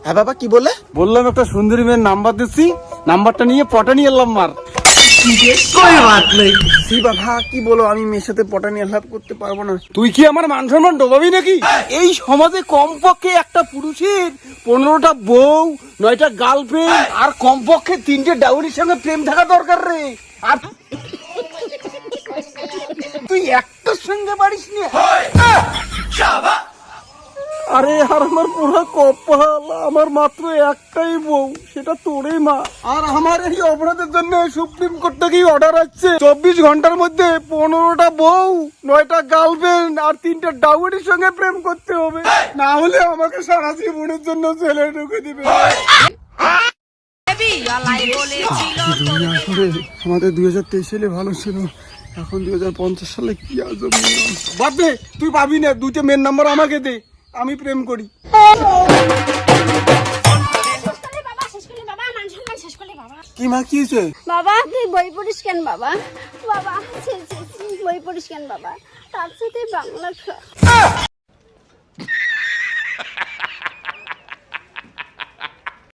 হ্যাঁ বাবা কি বলে? বললাম একটা সুন্দরী মেয়ের নাম্বার দিচ্ছি, নাম্বারটা নিয়ে পটা নিয়ে এলাম মার। বাবা কি বলো, আমি মেয়ের সাথে পটানি আলাপ করতে পারবো না। তুই কি আমার মান সম্মান ডোবাবি নাকি? এই সমাজে কমপক্ষে একটা পুরুষের 15টা বউ, 9টা গার্লফ্রেন্ড আর কমপক্ষে 3টে ডাউরির সঙ্গে প্রেম থাকা দরকার রে। আর তুই একটার সঙ্গে পারিস নি? আরে আর আমার পুরো কপাল, আমার মাত্র একটাই বউ, সেটা তোরই মা। আর আমার এই অপরাধের জন্য সুপ্রিম কোর্ট থেকেই অর্ডার আসছে 24 ঘন্টার মধ্যে 15টা বউ, 9টা গার্লফ্রেন্ড আর 3টে ডাউরির সঙ্গে প্রেম করতে হবে, না হলে আমাকে সারা জীবনের জন্য জেলে ঢুকে দিবে। আমাদের 2023 সালে ভালো ছিল, এখন 2050 সালে কি আজব। বাদ দে, তুই পাবি না। 2টে মেন নাম্বার আমাকে দে, আমি প্রেম করি। কি মা কি হয়েছে? বাবা তুই বই পড়িস কেন বাবা? বাবা বই পড়িস কেন বাবা? তার সাথে বাংলা